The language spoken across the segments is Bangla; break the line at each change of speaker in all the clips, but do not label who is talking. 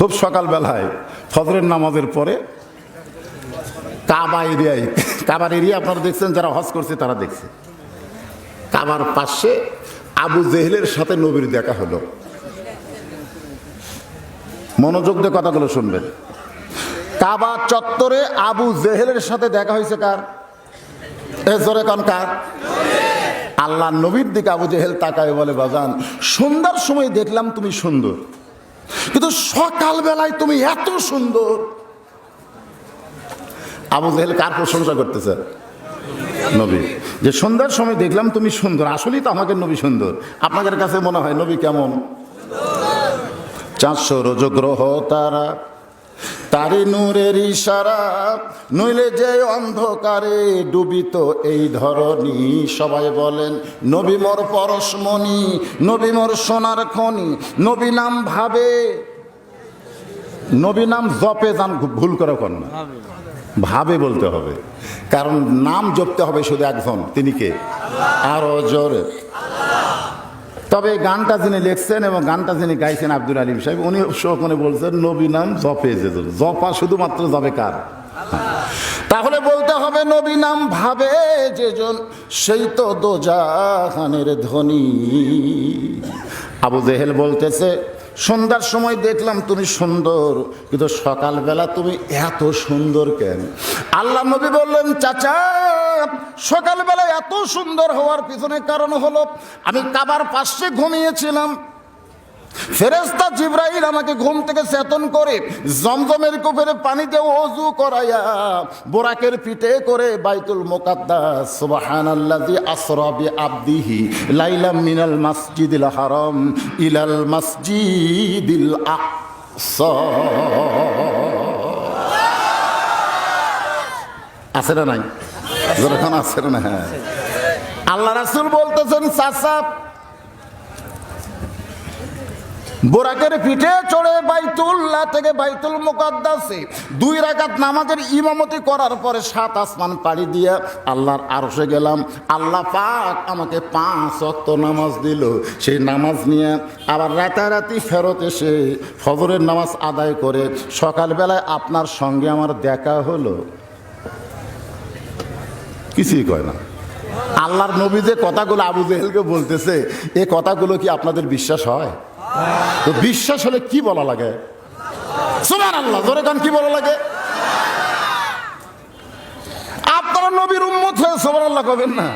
খুব সকালবেলায় ফজরের নামাজের পরে কাবার এরিয়া আপনারা দেখছেন, যারা হজ করছে তারা দেখছে, কাবার পাশে আবু জেহেলের সাথে নবীর দেখা হলো। মনোযোগ দিয়ে কথাগুলো শুনবেন। কাবা চত্বরে আবু জেহেলের সাথে দেখা হয়েছে কার? জোরে কোন কার? আল্লাহ নবীর দিকে আবু জেহেল তাকায় বলে, বাজান সন্ধ্যার সময় দেখলাম তুমি সুন্দর, কিন্তু সকালবেলায় তুমি এত সুন্দর। আবু জেহেল কার প্রশংসা করতেছে? নবী। যে সন্ধ্যার সময় দেখলাম তুমি সুন্দর, আসলেই তো আমাকে নবী সুন্দর। আপনাদের কাছে মনে হয় নবী কেমন? 400 রজগ্রহ তারা, তারি নূরের ইশারা, নইলে যে অন্ধকারে ডুবিত এই ধরনী। সবাই বলেন নবী মোর পরশমণি, নবী মোর সোনার খনি। নবী নাম ভাবে, নবী নাম জপে যান, ভুল করে কর না, ভাবে বলতে হবে, কারণ নাম জপতে হবে শুধু একজন, তিনি কে? আরো জোরে। তবে গানটা যিনি লিখছেন এবং গানটা যিনি গাইছেন আব্দুল আলিম সাহেব, উনি শোকনে বলছেন নবী নাম জপে যে, জপা শুধুমাত্র যাবে কার? তাহলে বলতে হবে নবী নাম ভাবে যেজন, সেই তো দোজাহানের ধনী। আবু জেহেল বলতেছে সন্ধ্যার সময় দেখলাম তুমি সুন্দর, কিন্তু সকালবেলা তুমি এত সুন্দর কেন? আল্লাহ নবী বললেন, চাচা সকালবেলা এত সুন্দর হওয়ার পিছনে কারণ হলো আমি কাবার পাশে ঘুমিয়েছিলাম। ফেরেশতা জিবরাইল আমাকে ঘুম থেকে চেতন করে জমজমের কূপের পানিতে ওযু করাইয়া বোরাকের পিঠে করে বাইতুল মুকাদ্দাস সুবহানাল্লাযী আসরা বিআবদিহি লাইলাম মিনাল মাসজিদিল হারাম ইলাল মাসজিদিল আকসা। আছে না নাই? যখন আছে না? হ্যাঁ, আল্লাহ রাসূল বলতেছেন, চাচা বোরাকের পিঠে চড়ে বাইতুল্লাহ থেকে বাইতুল মুকাদ্দাসে 2 রাকাত নামাজের ইমামতি করার পরে 7 আসমান পাড়ি দিয়ে আল্লাহর আরশে গেলাম। আল্লাহ পাক আমাকে 5 ওয়াক্ত নামাজ দিল। সেই নামাজ নিয়ে আবার রাতারাতি ফেরত এসে ফজরের নামাজ আদায় করে সকালবেলায় আপনার সঙ্গে আমার দেখা হলো। কিছুই কয় না। আল্লাহর নবী যে কথাগুলো আবু জেহেলকে বলতেছে, এই কথাগুলো কি আপনাদের বিশ্বাস হয়? তো বিশ্বাস হলে কি বলা লাগে? সুবহানাল্লাহ, জোরে গান কি বলা লাগে? আপনারা নবীর উম্মত হয়ে সুবহানাল্লাহ কবেন না?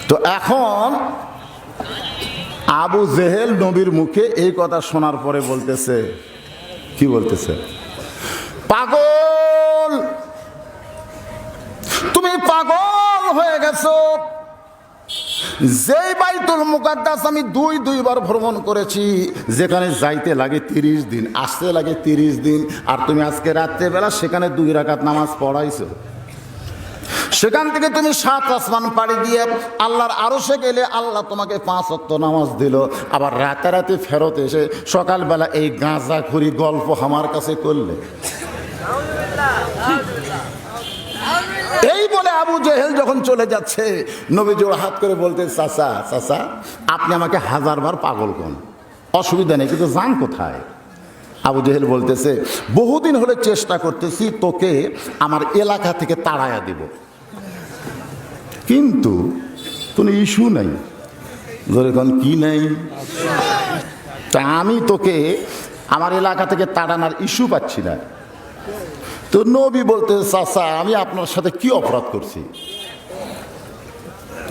তো এখন আবু জেহেল নবীর মুখে এই কথা শোনার পরে বলতেছে, কি বলতেছে? পাগল, তুমি পাগল হয়ে গেছো। যেই বাইতুল মুকাদ্দাস আমি দুইবার ভ্রমণ করেছি, যেখানে যাইতে লাগে 30 দিন, আসতে লাগে 30 দিন, আর তুমি আজকে রাত্রেবেলা সেখানে 2 রাকাত নামাজ পড়াইছো। সেখান থেকে তুমি 7 আসমান পাড়ি দিয়ে আল্লাহর আরশে গেলে আল্লাহ তোমাকে 5 ওয়াক্ত নামাজ দিল। আবার রাতারাতি ফেরত এসে সকালবেলা এই গাঁজাখুরি গল্প আমার কাছে করলে। এই বলে আবু জেহেল যখন চলে যাচ্ছে, নবী জোড় হাত করে বলতে, চাচা চাচা আপনি আমাকে 1000 বার পাগল কোন, অসুবিধা নেই, কিন্তু যান কোথায়? আবু জেহেল বলতেছে, বহুদিন হলে চেষ্টা করতেছি তোকে আমার এলাকা থেকে তাড়াইয়া দিব, কিন্তু কোনো ইস্যু নাই। ধরে কোন কি নাই? তা আমি তোকে আমার এলাকা থেকে তাড়ানোর ইস্যু পাচ্ছি না। তো নবী বলতে, চাচা আমি আপনার সাথে কি অপরাধ করছি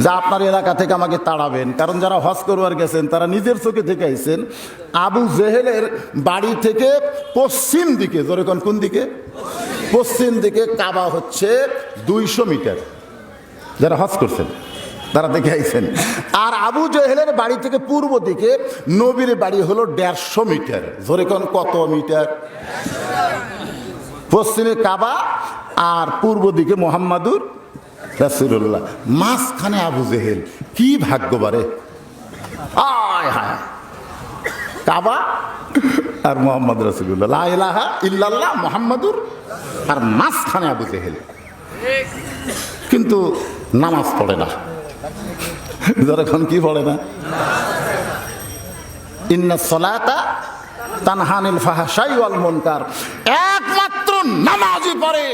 যা আপনার এলাকা থেকে আমাকে তাড়াবেন? কারণ যারা হজ করবার গেছেন তারা নিজের চোখে দেখে আইছেন আবু জেহেলের বাড়ি থেকে পশ্চিম দিকে, যেরকম কোন দিকে? পশ্চিম দিকে কাবা হচ্ছে 200 মিটার। যারা হজ করছেন তারা দেখে আইছেন। আর আবু জেহেলের বাড়ি থেকে পূর্ব দিকে নবীর বাড়ি হলো 150 মিটার। যেরকম কত মিটার? পশ্চিমে কাবা আর পূর্ব দিকে মুহাম্মাদুর রাসূলুল্লাহ, মাঝখানে আবু জেহেল। কি ভাগ্যবারে! আয় হায়, কাবা আর মুহাম্মদ রাসূলুল্লাহ, লা ইলাহা ইল্লাল্লাহ মুহাম্মাদুর, আর মাঝখানে আবু জেহেল। কিন্তু নামাজ পড়ে না। এখন কি পড়ে না? ইন্নাস সালাতা তানহানিল ফাহশাই ওয়াল মুনকার। একমাত্র নামাজই পারে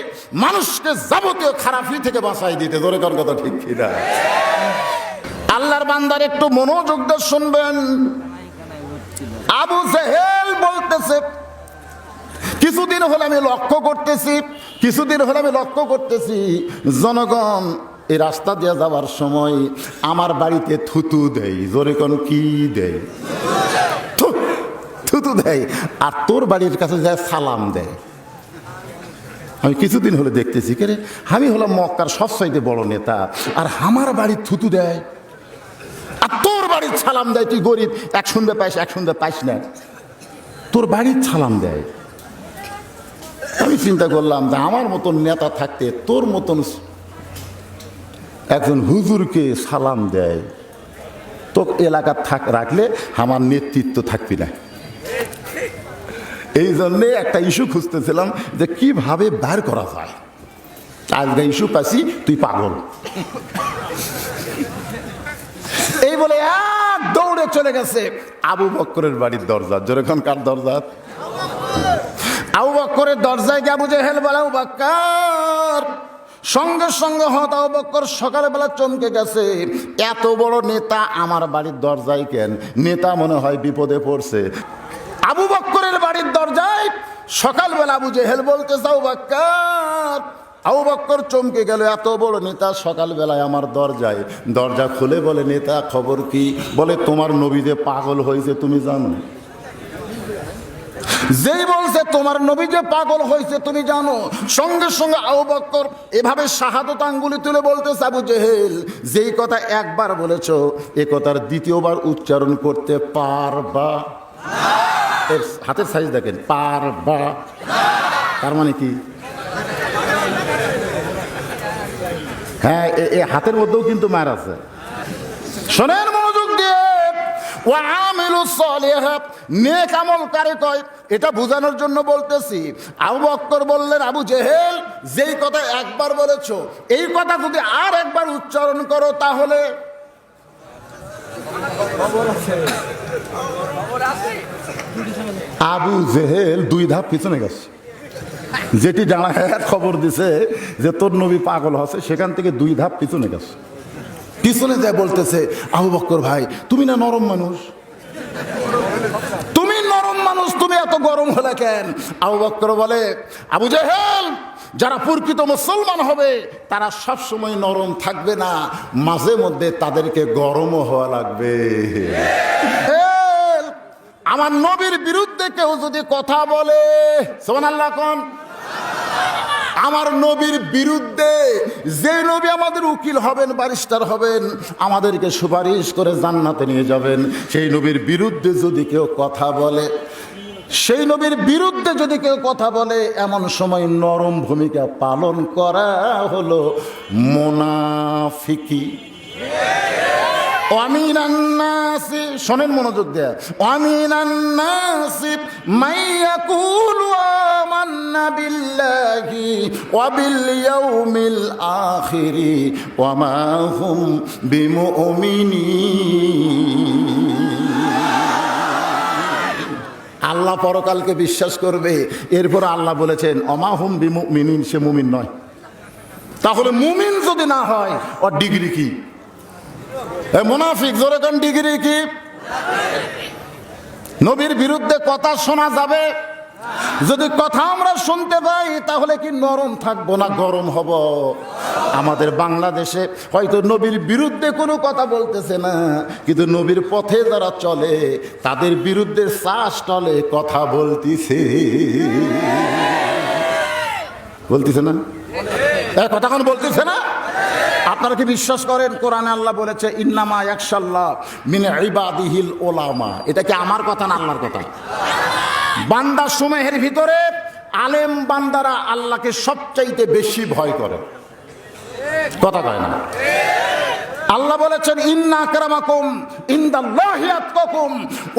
মানুষকে যাবতীয় খারাপি থেকে বাঁচাই দিতে। জোরে কোন কথা ঠিক কি না? আল্লাহর বান্দার একটু মনোযোগ দিয়ে শুনবেন। আবু জেহেল বলতেছে, কিছুদিন হলে আমি লক্ষ্য করতেছি জনগণ এই রাস্তা দিয়ে যাওয়ার সময় আমার বাড়িতে থুতু দেয়। জোরে কোন কি দেয়? থুতু দেয়। আর তোর বাড়ির কাছে যায় সালাম দেয়। আমি কিছুদিন হলে দেখতেছি কে রে, আমি হলাম মক্কার সবচাইতে বড় নেতা, আর আমার বাড়ির থুতু দেয়, আর তোর বাড়ির সালাম দেয়। তুই গরিব, এক শুনতে পাইস না, তোর বাড়ির সালাম দেয়। আমি চিন্তা করলাম যে আমার মতন নেতা থাকতে তোর মতন একজন হুজুরকে সালাম দেয়, তো এলাকা রাখলে আমার নেতৃত্ব থাকবি না। এই জন্যে একটা ইস্যু খুঁজতেছিলাম যে কিভাবে বের করা যায়। আজকে ইস্যু পাচ্ছি, তুই পাগল। এই বলে এক দৌড়ে চলে গেছে আবু বক্করের বাড়ির দরজা। যেরকম কার দরজা? আবু বক্করের দরজায় গিয়ে আবু জেহেল বলে, আবু বক্কর। সঙ্গে সঙ্গে হয়তো আবু বক্কর সকালবেলা চমকে গেছে, এত বড় নেতা আমার বাড়ির দরজায় কেন? নেতা মনে হয় বিপদে পড়ছে। আবু বক্করের বাড়ির দরজায় সকালবেলা আবু জেহেল বলতেছে, আবু বক্কর। আবু বক্কর চমকে গেল, এত বড় নেতা সকালবেলায় আমার দরজায়। দরজা খুলে বলে, নেতা খবর কি? বলে, তোমার নবী যে পাগল হয়েছে তুমি জানো? যেই বলছে তোমার নবী যে পাগল হয়েছে তুমি জানো, সঙ্গে সঙ্গে আবু বক্কর এভাবে শাহাদত আঙ্গুলি তুলে বলতেছে, আবু জেহেল, যেই কথা একবার বলেছো এ কথার দ্বিতীয়বার উচ্চারণ করতে পারবা? এর হাতের সাইজ দেখেন, পারবা। তার মানে কি? হ্যাঁ, এই হাতের মধ্যেও কিন্তু মার আছে। শোনেন মনোযোগ দিয়ে, নেক আমলকারী কয়, এটা বোঝানোর জন্য বলতেছি। আবু বক্কর বললেন, আবু জেহেল, যেই কথা একবার বলেছো এই কথা যদি আর একবার উচ্চারণ করো তাহলে। আবু জেহেল 2 ধাপ পিছনে গেছে। যেটি জানায় খবর দিছে যে তোর নবী পাগল হচ্ছে, সেখান থেকে 2 ধাপ পিছনে গেছে। পিছনে যায় বলতেছে, আবু বক্কর ভাই, তুমি না নরম মানুষ, তুমি এত গরম হলে কেন? আবু বক্কর বলে, আবু জেহেল, যারা প্রকৃত মুসলমান হবে তারা সব সময় নরম থাকবে না, মাঝে মধ্যে তাদেরকে গরমও হওয়া লাগবে। আমার নবীর বিরুদ্ধে কেউ যদি কথা বলে, সুবহানাল্লাহ কোন, আমার নবীর বিরুদ্ধে, যে নবী আমাদের উকিল হবেন, ব্যারিস্টার হবেন, আমাদেরকে সুপারিশ করে জান্নাতে নিয়ে যাবেন, সেই নবীর বিরুদ্ধে যদি কেউ কথা বলে, এমন সময় নরম ভূমিকা পালন করা হলো মুনাফিকি। শোনেন মনোযোগ দেয়া, মাইয়াকুলু আমান্না বিল্লাহি ওয়া বিল ইয়াউমিল আখিরি ওয়া মা হুম বিমুমিনিন। আল্লাহ পরকালকে বিশ্বাস করবে, এরপর আল্লাহ বলেছেন ওমা হুম বিমুমিনিন, সে মুমিন নয়। তাহলে মুমিন যদি না হয়, ওর ডিগ্রি কি? মুনাফিক। জোরে কোন ডিগ্রি কি? নবীর বিরুদ্ধে কথা শোনা যাবে? যদি কথা আমরা শুনতে পাই তাহলে কি নরম থাকবো না গরম হব? আমাদের বাংলাদেশে হয়তো নবীর বিরুদ্ধে কোনো কথা বলতেছে না, কিন্তু নবীর পথে যারা চলে তাদের বিরুদ্ধে শ্বাস টলে কথা বলতেছে না? কথা কোন বলতেছে না? আপনারা কি বিশ্বাস করেন কোরআনে আল্লাহ বলেছে ইন্নামা ইয়াখশাল্লাহ মিন ইবাদিহিল উলামা? এটা কি আমার কথা না আল্লাহর কথা? বান্দা সমূহের ভিতরে আলেম বান্দারা আল্লাহকে সবচাইতে বেশি ভয় করে, কথা কয় না? আল্লাহ বলেছেন ইন্না আকরামাকুম ইনদাল্লাহি আতকাকুম,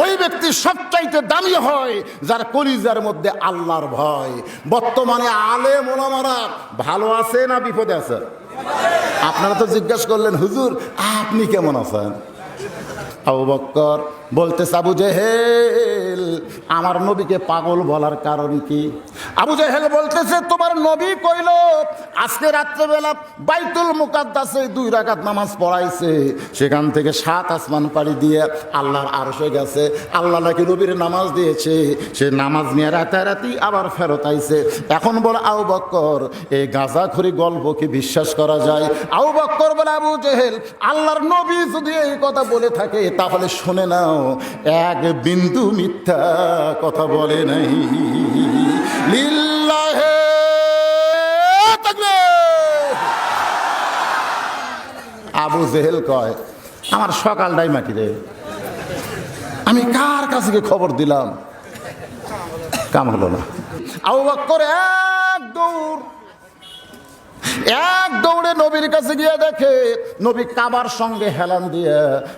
ওই ব্যক্তি সবচাইতে দামি হয় যার কলিজার মধ্যে আল্লাহর ভয়। বর্তমানে আলেম ওলামারা ভালো আছে না বিপদে আছে? আপনারা তো জিজ্ঞাসা করলেন, হুজুর আপনি কেমন আছেন? আবু বক্কর বলতেছে, আবু জেহেল, আমার নবীকে পাগল বলার কারণ কি? আবু জেহেল বলতেছে, তোমার নবী কইল আজকে রাত্রেবেলা বাইতুল মুকাদ্দাসে 2 রাকাত নামাজ পড়াইছে, সেখান থেকে 7 আসমান পাড়ি দিয়ে আল্লাহর আরশে গেছে, আল্লাহ নাকি নবীর নামাজ দিয়েছে, সে নামাজ নিয়ে রাতারাতি আবার ফেরত আইছে। এখন বলে আবু বকর, এই গাঁজাখড়ি গল্প কি বিশ্বাস করা যায়? আবু বকর বলে, আবু জেহেল, আল্লাহর নবী যদি এই কথা বলে থাকে তাহলে শুনে নাও, এক বিন্দু মিথ্যা কথা বলে নাই। লিল্লাহে তাকবীর। আবু জেহেল কয়, আমার সকালটাই মাটি রে, আমি কার কাছে গিয়ে খবর দিলাম, কাম হলো না। আবু বকর এক দৌড়ে নবীর কাছে গিয়ে দেখে নবী কাবার সঙ্গে হেলান দিয়ে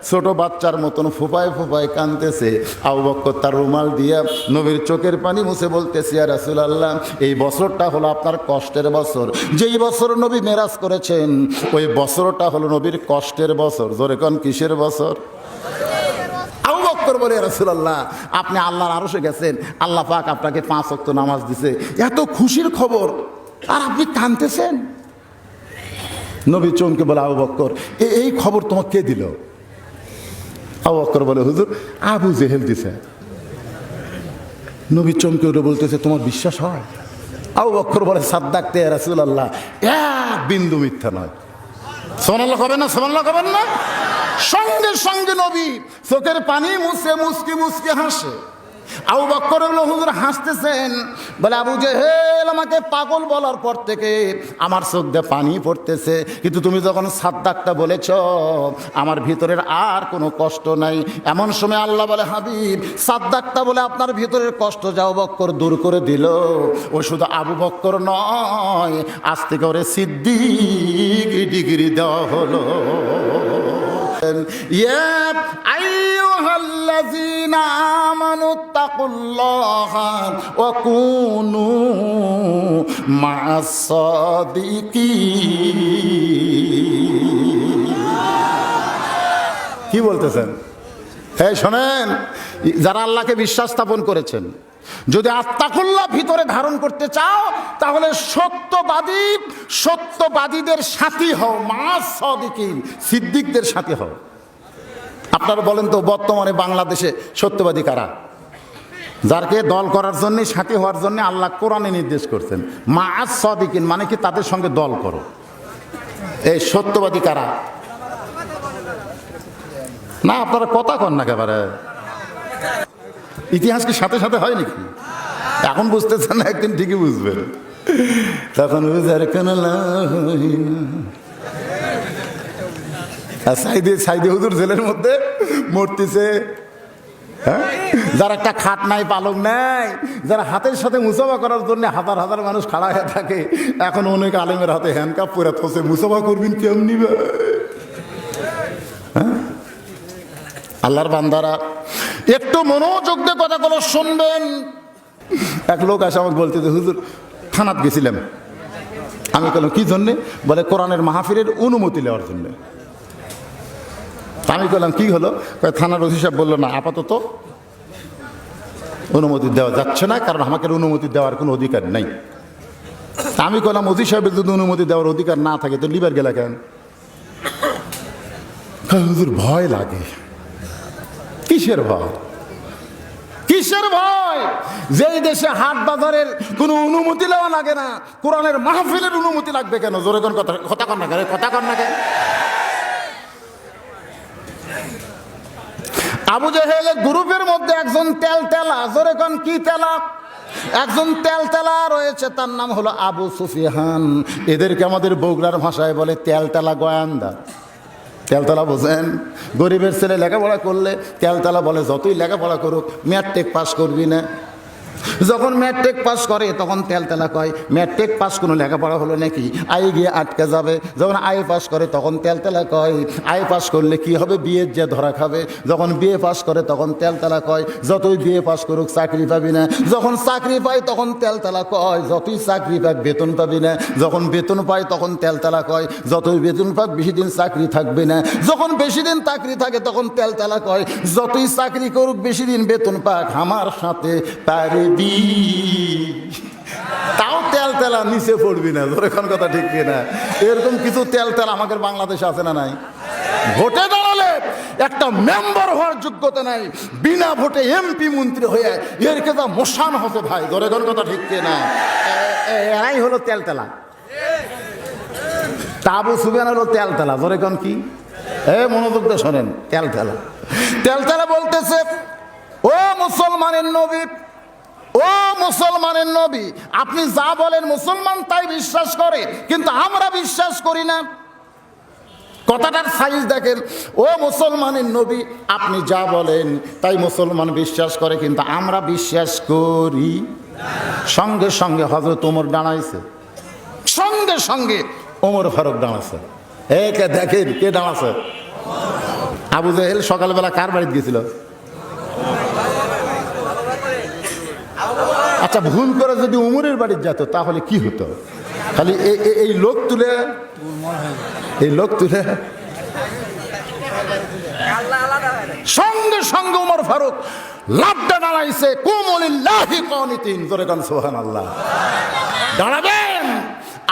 ছোট বাচ্চার মতন ফুপায় ফুপায় কাঁদতেছে। আবু বকর তার রুমাল দিয়ে নবীর চোখের পানি মুছে বলতেছে, ইয়া রাসূলুল্লাহ, এই বছরটা হলো আপনার কষ্টের বছর। যেই বছর নবী মেরাজ করেছেন ওই বছরটা হলো নবীর কষ্টের বছর। জোরে কোন, কিসের বছর? আবু বকর বলে, ইয়া রাসূলুল্লাহ, আপনি আল্লাহর আরশে গেছেন, আল্লাহ পাক আপনাকে 5 ওয়াক্ত নামাজ দিছে, এত খুশির খবর, আর আপনি কাঁদতেছেন। নবী চমকে বলে, আবু বকর, এই খবর তোমাকে কে দিল? আবু বকর বলে, হুজুর, আবু জেহেল দিছে। নবী চমকে উঠে বলতেছে, তোমার বিশ্বাস হয়? আবু বকর বলে, সাদ্দাকতে ইয়া রাসূলুল্লাহ, এক বিন্দু মিথ্যা নয়। সুবহানাল্লাহ কবেন না? সুবহানাল্লাহ কবেন না? সঙ্গে সঙ্গে নবী চোখের পানি মুছে মুচকি মুচকি হাসে। আবু বকর বলল, হুজুর হাসতেছেন? বলে, আবু জেহেল আমাকে পাগল বলার পর থেকে আমার চোখ দিয়ে পানি পড়তেছে, কিন্তু তুমি যখন সাদ্দাকটা বলেছ আমার ভিতরের আর কোনো কষ্ট নাই। এমন সময় আল্লাহ বলে, হাবিব, সাদ্দাকটা বলে আপনার ভিতরের কষ্ট যা আবু বকর দূর করে দিল। ও শুধু আবু বকর নয়, আজ থেকে ওরে সিদ্দিক ডিগ্রি দেওয়া হলো। ইয়া আইয়ুহাল্লাযীনা আমানুত্তাকুল্লাহা ওয়া কুনু মা'আস সাদিকিন। কি বলতেছেন? এই শোনেন, যারা আল্লাহকে বিশ্বাস স্থাপন করেছেন, যদি আত্তাকুল্লাহ ভিতরে ধারণ করতে চাও তাহলে সত্যবাদীদের সাথী হও, মা'আস সাদিকিন, সিদ্দিকদের সাথী হও। আপনারা বলেন তো, বর্তমানে বাংলাদেশে সত্যবাদী কারা? যারকে দল করার জন্য, সাথী হওয়ার জন্য আল্লাহ কোরআনে নির্দেশ করছেন, মা'আস সাদিকিন, মানে কি তাদের সঙ্গে দল করো। এই সত্যবাদী কারা? না, আপনারা কথা কন না একেবারে। ইতিহাস কি সাথে সাথে হয় নাকি? এখন বুঝতেছেন না, একদিন ঠিকই বুঝবেন। তখন সাইদি হুজুর জেলের মধ্যে মরতেছে। হ্যাঁ, যার একটা খাট নাই, পালক নাই, যারা হাতের সাথে মুসাফা করার জন্য হাজার হাজার মানুষ খাড়া হয়ে থাকে, এখন অনেক আলেমের হাতে হ্যান্ডকাপ পরে থসে, মুসাফা করবেন কেমনি? হ্যাঁ, আল্লাহর বান্দারা একটু মনোযোগ দিয়ে কথাগুলো শুনবেন। এক লোক আসে আমাকে বলতে, হুজুর থানাত গেছিলাম। আমি বললাম, কি জন্যে? বলে, কোরআনের মাহফিলের অনুমতি নেওয়ার জন্য। আমি বললাম, কি হলো? থানার ওসি সাহেব বললো, না, আপাতত অনুমতি দেওয়া যাচ্ছে না, কারণ আমাকে অনুমতি দেওয়ার কোনো অধিকার নেই। আমি বললাম, ওসি সাহেবের যদি অনুমতি দেওয়ার অধিকার না থাকে তো লিবার গেলা কেন? হুজুর ভয় লাগে। কিসের ভয়? কিসের ভয়? যেই দেশে হাট বাজারের কোনো অনুমতি নেওয়া লাগে না, কোরআনের মাহফিলের অনুমতি লাগবে কেন? জোরে কোন কথা কন না কেন? কথা কন না কেন? আবু জেহেলের গ্রুপের মধ্যে একজন তেলতেলা, জোরে কোন কি তেলা? একজন তেলতেলা রয়েছে, তার নাম হলো আবু সুফিয়ান। এদেরকে আমাদের বগুড়ার ভাষায় বলে তেলতেলা গোয়েন্দা। তেলতলা বোঝেন? গরিবের ছেলে লেখাপড়া করলে তেলতলা বলে, যতই লেখাপড়া করুক ম্যাট্রিক পাস করবি না। যখন ম্যাট্রিক পাস করে তখন তেলতেলা কয় ম্যাট্রিক পাস কোনো লেখাপড়া হলো নাকি, আই গিয়ে আটকে যাবে। যখন আই পাস করে তখন তেলতেলা কয় আই পাস করলে কি হবে, বিয়ের যে ধরা খাবে। যখন বিয়ে পাস করে তখন তেলতেলা কয় যতই বিয়ে পাস করুক চাকরি পাবি না। যখন চাকরি পায় তখন তেলতেলা কয় যতই চাকরি পাক বেতন পাবি না। যখন বেতন পায় তখন তেলতেলা কয় যতই বেতন পাক বেশি দিন চাকরি থাকবে না। যখন বেশি দিন চাকরি থাকে তখন তেলতেলা কয় যতই চাকরি করুক বেশি দিন বেতন পাক আমার সাথে পারবি। তাও তেলতেলা নিচে পড়বি না। ধরে কোন কথা ঠিক কিনা? এরকম কিছু তেলতেলা আমাদের বাংলাদেশে আছে না নাই? ভোটে দাঁড়ালে একটা মেম্বার হওয়ার যোগ্যতা নাই, বিনা ভোটে এমপি মন্ত্রী হয়ে এর কেদা মোশান হতে ভাই। ধরে কোন কথা ঠিক কিনা? এরাই হলো তেলতেলা। আবু সুফিয়ান হলো তেলতেলা। ধরে কোন কি? মনোযোগ দিয়ে শোনেন। তেলতেলা তেলতেলা বলতেছে ও মুসলমানের নবী, ও মুসলমানের নবী, আপনি যা বলেন মুসলমান তাই বিশ্বাস করে, কিন্তু আমরা বিশ্বাস করি না। কথাটার সাইজ দেখেন। ও মুসলমানের নবী, আপনি যা বলেন তাই মুসলমান বিশ্বাস করে, কিন্তু আমরা বিশ্বাস করি। সঙ্গে সঙ্গে হযরত ওমর দাঁড়াইছে, সঙ্গে সঙ্গে ওমর ফারুক দাঁড়াচ্ছে। কে দেখেন কে দাঁড়াচ্ছে? আবু জেহেল সকালবেলা কার বাড়িতে গেছিল? আচ্ছা, ভুল করে যদি উমরের বাড়িতে যেত তাহলে কি হতো? খালি এই লোক তুলে সঙ্গে সঙ্গে ওমর ফারুক লাভটা দাঁড়াইছে। কুমুলিল্লাহি কানিতিন। জোরে কান সুবহানাল্লাহ। দাঁড়াবেন।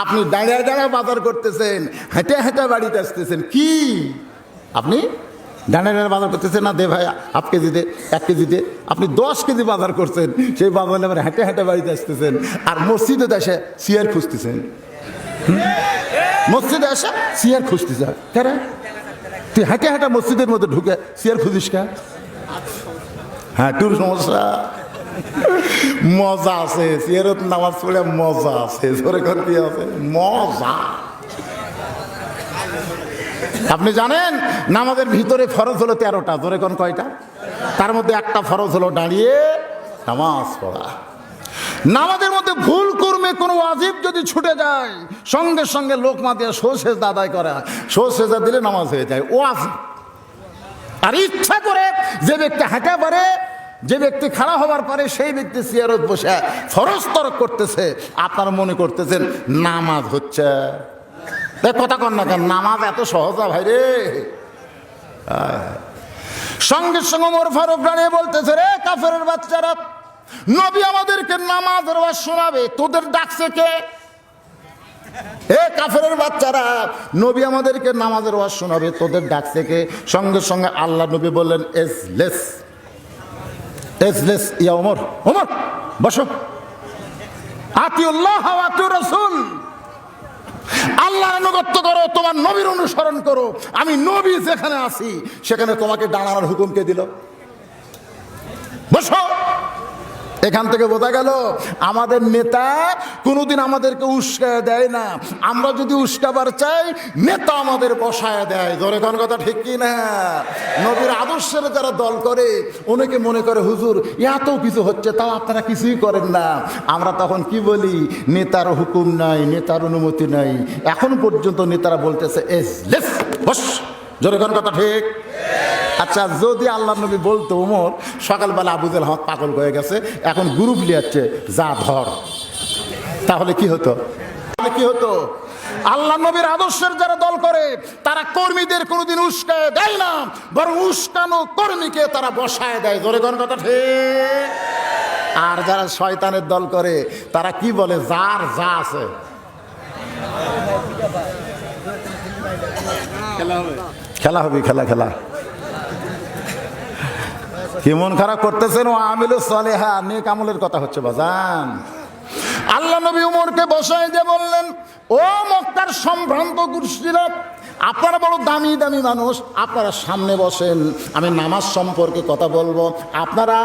আপনি দাঁড়িয়ে দাঁড়িয়ে বাজার করতেছেন, হেঁটে হেঁটে বাড়িতে আসতেছেন। কি আপনি দাঁড়িয়ে দাঁড়িয়ে বাজার করতেছেন? না দে ভাই হাফ কেজি দে, 1 কেজি দে। আপনি 10 কেজি বাজার করছেন, সেই বাজারে আবার হেঁটে হেঁটে বাড়িতে আসতেছেন। আর মসজিদে এসে চেয়ার খুঁজতেছেন। মসজিদে এসে চেয়ার খুঁজতেছে কেন? তুই হেঁটে হেঁটে মসজিদের মধ্যে ঢুকে চেয়ার খুঁজিস কে? হ্যাঁ, টুর সমস্যা। মজা আছে চেয়ারত নামাজ পড়ে, মজা আছে। জোরে কর কি আছে? মজা। আপনি জানেন নামাজের ভিতরে ফরজ হলো 13টা। জোরে কোন কয়টা? তার মধ্যে একটা ফরজ হলো দাঁড়িয়ে নামাজ পড়া। নামাজের মধ্যে ভুল কর্মে কোনো ওয়াজিব যদি ছুটে যায় সঙ্গে সঙ্গে লোকমা দিয়ে সেজদা আদায় করা। সেজদা দিলে নামাজ হয়ে যায় ওয়াজিব। আর ইচ্ছা করে যে ব্যক্তি হাঁটা পারে, যে ব্যক্তি খাড়া হবার পরে সেই ব্যক্তি চেয়ারত বসে ফরজ তরক করতেছে, আপনারা মনে করতেছেন নামাজ হচ্ছে। কথা কন না কেন? নামাজ এত সহজা ভাই রে। সঙ্গে সঙ্গে ওমর ফারুক দাঁড়িয়ে বলতেছে রে কাফেরের বাচ্চারা, নবী আমাদেরকে নামাজের ওয়াজ শোনাবে, তোদের ডাকছে কে? কাফেরের বাচ্চারা, নবী আমাদেরকে নামাজের ওয়াজ শোনাবে, তোদের ডাকছে কে? সঙ্গে সঙ্গে আল্লাহ নবী বললেন এজলেস, এজলেস ইয়া ওমর, ওমর বসো। আতিউল্লাহ ওয়া আতিউর রাসূল, আল্লাহর আনুগত্য করো, তোমার নবীর অনুসরণ করো। আমি নবী যেখানে আছি সেখানে তোমাকে দাঁড়ানোর হুকুম কে দিল? বসো। এখান থেকে বোঝা গেল আমাদের নেতা কোনোদিন আমাদেরকে উস্কায় দেয় না। আমরা যদি উস্কাবার চাই নেতা আমাদের বসায় দেয়। ধরে কোন কথা ঠিক কি না? নবীর আদর্শের যারা দল করে অনেকে মনে করে হুজুর এত কিছু হচ্ছে তাও আপনারা কিছুই করেন না। আমরা তখন কি বলি? নেতার হুকুম নাই, নেতার অনুমতি নাই। এখন পর্যন্ত নেতারা বলতেছে এজলেস, বস। জোরে কোন কথা ঠিক? আচ্ছা, যদি আল্লাহ নবী বলতো ওমর সকালবেলা আবু জেহেল হাত পাগল হয়ে গেছে, এখন গ্রুপ লিয়াচ্ছে যা ধর, তাহলে কি হতো? কি হতো? আল্লাহ নবীর আদর্শের যারা দল করে তারা কর্মীদের কোনোদিন উস্কায় দেয় না, বরং উস্কানো কর্মীকে তারা বসায় দেয়। জোরে কোন কথা ঠিক? আর যারা শয়তানের দল করে তারা কি বলে? যার যা আছে খেলা হবে, খেলা খেলা। কি মন খারাপ করতেছেন? ও আমিলু সালেহা, নেক আমলের কথা হচ্ছে বাজান। আল্লাহ নবী উমরকে বসায় যে বললেন ও মক্কার সম্ভ্রান্ত গোষ্ঠীরা, আপনারা বড় দামি দামি মানুষ, আপনারা সামনে বসেন, আমি নামাজ সম্পর্কে কথা বলবো, আপনারা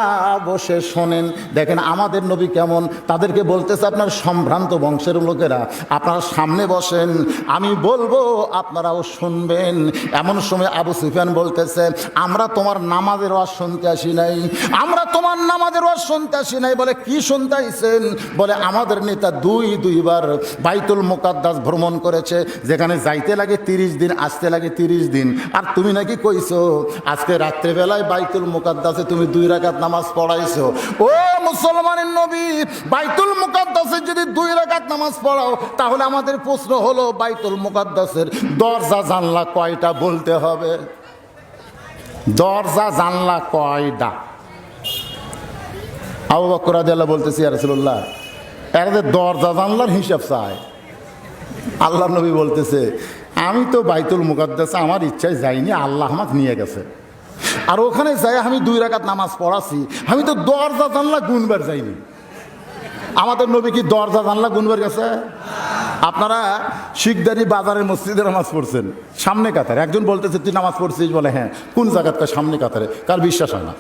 বসে শোনেন। দেখেন আমাদের নবী কেমন, তাদেরকে বলতেছে আপনার সম্ভ্রান্ত বংশের লোকেরা আপনারা সামনে বসেন, আমি বলবো আপনারাও শুনবেন। এমন সময় আবু সুফিয়ান বলতেছে, আমরা তোমার নামাজের ওয়াজ শুনতে আসি নাই, আমরা তোমার নামাজের ওয়াজ শুনতে আসি নাই। বলে কি শুনতে আইছেন? বলে আমাদের নেতা দুইবার বাইতুল মুকাদ্দাস ভ্রমণ করেছে, যেখানে যাইতে লাগে 30 দিন, আসতে লাগে 30 দিন। আর তুমি নাকি কইছো আজকে রাত্রেবেলায় বাইতুল মুকাদ্দাসে তুমি 2 রাকাত নামাজ পড়াইছো। ও মুসলমানের নবী, বাইতুল মুকাদ্দাসে যদি 2 রাকাত নামাজ পড়াও, তাহলে আমাদের প্রশ্ন হলো বাইতুল মুকাদ্দাসের দরজা জানলা কয়টা বলতে হবে? দরজা জানলা কয়টা? আবু বকর রাদিয়াল্লাহু বলতেছি, ইয়া রাসূলুল্লাহ, এরা যে দরজা জানলার হিসাব চায়। আল্লাহ নবী বলতেছে, আমি তো বাইতুল মুকাদ্দাসে আমার ইচ্ছায় যাইনি, আল্লাহ আমাকে নিয়ে গেছে। আর ওখানে যাই আমি 2 রাকাত নামাজ পড়াছি, আমি তো দরজা জানলা গুনবার যাইনি। আমাদের নবী কি দরজা জানলা গুনবার গেছে? আপনারা শিখদারি বাজারের মসজিদে নামাজ পড়ছেন, সামনে কাতারে। একজন বলতেছে তুই নামাজ পড়ছিস? বলে হ্যাঁ। কোন জায়গাটা? সামনে কাতারে। কার বিশ্বাস হয় না?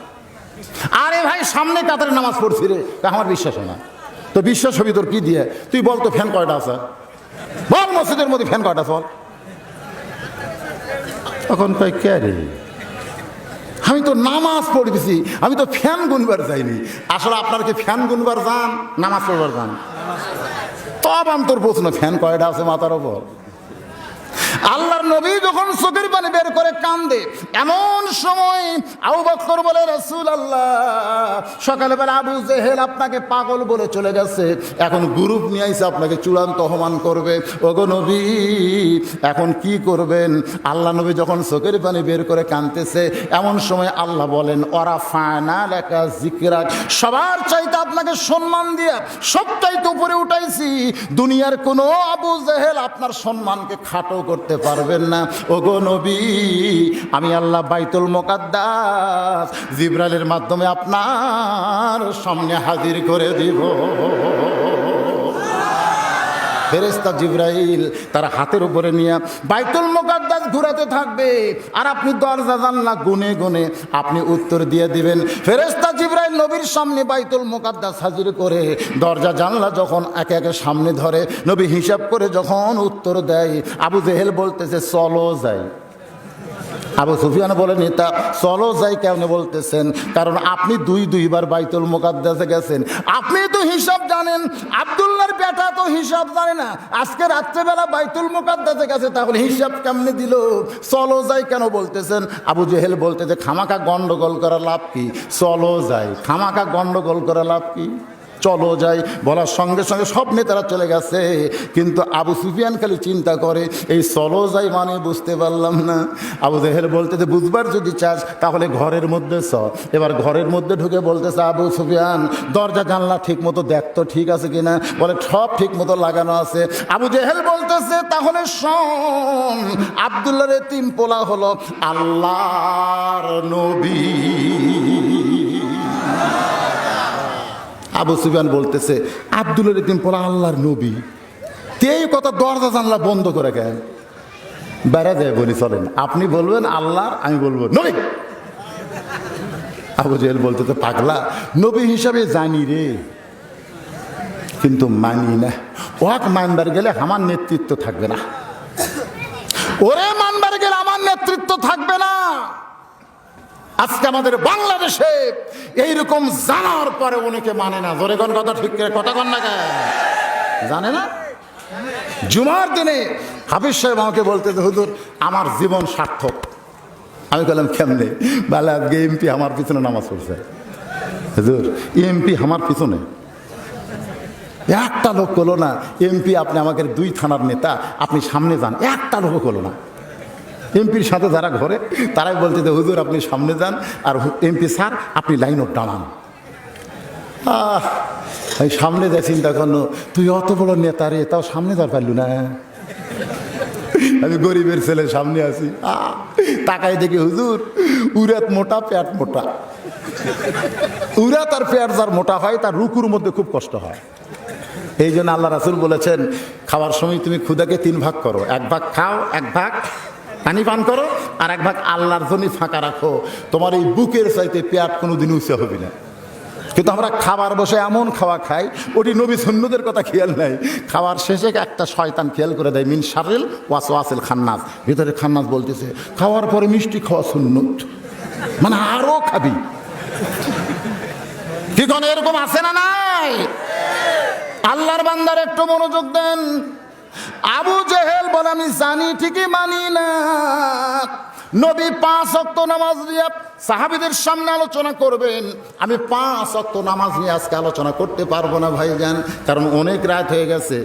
আরে ভাই সামনে কাতারে নামাজ পড়ছি রে, আমার বিশ্বাস হয় না। তো বিশ্বাস হবি তোর কি দিয়ে? তুই বল তো ফ্যান কয়টা আছে, বল মসজিদের মধ্যে ফ্যান কয়টা, বল। তখন কয় কে রে, আমি তো নামাজ পড়তেছি, আমি তো ফ্যান গুনবার যাইনি। আসলে আপনার কি ফ্যান গুনবার যান, নামাজ পড়বার যান? তব আন্তর প্রশ্ন, ফ্যান কয়টা আছে মাথার ওপর? আল্লাহর নবী যখন চোখের পানি বের করে কান্দে, এমন সময় আবু বকর বলে, রাসূলুল্লাহ, সকালবেলা আবু জেহেল আপনাকে পাগল বলে চলে গেছে, এখন গ্রুপ নিয়ে আইছে আপনাকে চূড়ান্ত অপমান করবে। ওগো নবী, এখন কি করবেন? আল্লাহ নবী যখন চোখের পানি বের করে কাঁদতেছে, এমন সময় আল্লাহ বলেন, ওরা ফানা লেখা জিকরাক, সবার চাইতে আপনাকে সম্মান দিয়া সবচাইতে উপরে উঠাইছি। দুনিয়ার কোনো আবু জেহেল আপনার সম্মানকে খাটো করতে পারবেন না। ওগো নবী, আমি আল্লাহ বাইতুল মুকাদ্দাস জিবরাইলের মাধ্যমে আপনার সামনে হাজির করে দিব। ফেরেশতা জিবরাইল তারা হাতের উপরে নিয়ে বাইতুল মুকাদ্দাস ঘুরাতে থাকবে, আর আপনি দরজা জানলা গুনে গুনে আপনি উত্তর দিয়ে দিবেন। ফেরেশতা জিবরাইল নবীর সামনে বাইতুল মুকাদ্দাস হাজির করে দরজা জানলা যখন একে একে সামনে ধরে, নবী হিসাব করে যখন উত্তর দেয়, আবু জেহেল বলতেছে চলো যাই। আবু সুফিয়ান বলে, নেতা চলো যাই কেন বলতেছেন? কারণ আপনি দুইবার বাইতুল মুকাদ্দাসে গেছেন, আপনি তো হিসাব জানেন। আব্দুল্লাহর বেটা তো হিসাব জানে না, আজকে রাত্রেবেলা বাইতুল মুকাদ্দাসে গেছে, তাহলে হিসাব কেমনে দিল? চলো যাই কেন বলতেছেন? আবু জেহেল বলতেছে, খামাকা গন্ডগোল করা লাভ কি? চলো যাই, খামাকা গন্ডগোল করা লাভ কি? চলো যাই বলার সঙ্গে সঙ্গে সব নেতারা চলে গেছে, কিন্তু আবু সুফিয়ান খালি চিন্তা করে, এই চলো যাই মানে বুঝতে পারলাম না। আবু জেহেল বলতেছে, বুঝবার যদি চাস তাহলে ঘরের মধ্যে চ। এবার ঘরের মধ্যে ঢুকে বলতেছে, আবু সুফিয়ান দরজা জানলা ঠিক মতো দেখতো, ঠিক আছে কিনা? বলে সব ঠিক মতো লাগানো আছে। আবু জেহেল বলতেছে, তাহলে শোন, আব্দুল্লাহর এতিম পোলা হলো আল্লাহর নবী। আবু সুফিয়ান বলতেছে, আব্দুল্লাহর এতিম পোলা আল্লাহর নবী, এই কথা দরজা জানলা বন্ধ করে কেন? বেড়া যায় বলি, চলেন আপনি বলবেন আল্লাহর, আমি বলবো নবী। আবু জেহেল বলতেছে, পাগলা, নবী হিসাবে জানি রে, কিন্তু মানি না। ওয়াক মানবার গেলে আমার নেতৃত্ব থাকবে না, ওরে মানবার গেলে আমার নেতৃত্ব থাকবে না। আজকে আমাদের বাংলাদেশে এইরকম জানার পরে অনেকে মানে না। জোরে কোন কথা, ঠিক করে কথা কন না, জানে না। জুমার দিনে হাফিজ সাহেব আমাকে বলতেছে, হুজুর আমার জীবন সার্থক। আমি বললাম কেমনে? বলে আজকে এমপি আমার পিছনে নামাজ পড়ছে। হুজুর এমপি আমার পিছনে একটা লোক হলো না। এমপি আপনি আমাকে 2 থানার নেতা, আপনি সামনে যান, একটা লোক হলো না। এমপির সাথে যারা ঘরে তারাই বলতে, হুজুর আপনি সামনে যান, আর এমপি স্যার আপনি লাইন অফ দাঁড়ান। আমি সামনে যাই, চিন্তা করলো, তুই অত বড় নেতা রে, তাও সামনে যাওয়ার পারলু না। আমি গরিবের ছেলে সামনে আছি, তাকাই দেখি হুজুর উরাত মোটা, পেট মোটা। উরাত আর পেট যার মোটা হয়, তার রুকুর মধ্যে খুব কষ্ট হয়। এই জন্য আল্লাহ রাসূল বলেছেন, খাওয়ার সময় তুমি ক্ষুধাকে 3 ভাগ করো, 1 ভাগ খাও, 1 ভাগ পানি পান করো, আর 1 ভাগ আল্লাহর জন্য ফাঁকা রাখো। তোমার এই বুকের চাইতে পেট কোনোদিন উঁচা হবে না। কিন্তু আমরা খাবার বসে এমন খাওয়া খাই, ওটি নবী সুন্নতের কথা খেয়াল নাই। খাওয়ার শেষে একটা শয়তান খেয়াল করে দেয়, মিন শারিল ওয়াসওয়াসিল খান্নাস, ভিতরে খান্নাস বলতেছে খাওয়ার পরে মিষ্টি খাওয়া সুন্নত, মানে আরো খাবি। কি কোন এরকম আছে না নাই? আল্লাহর বান্দার একটু মনোযোগ দেন। আবু জেহেল বলে আমি জানি ঠিকই মানি না। নবী 5 ওয়াক্ত নামাজ নিয়ে সাহাবীদের সামনে আলোচনা করবেন, আমি 5 ওয়াক্ত নামাজ নিয়ে আজকে আলোচনা করতে পারবো না ভাইজান, কারণ অনেক রাত হয়ে গেছে।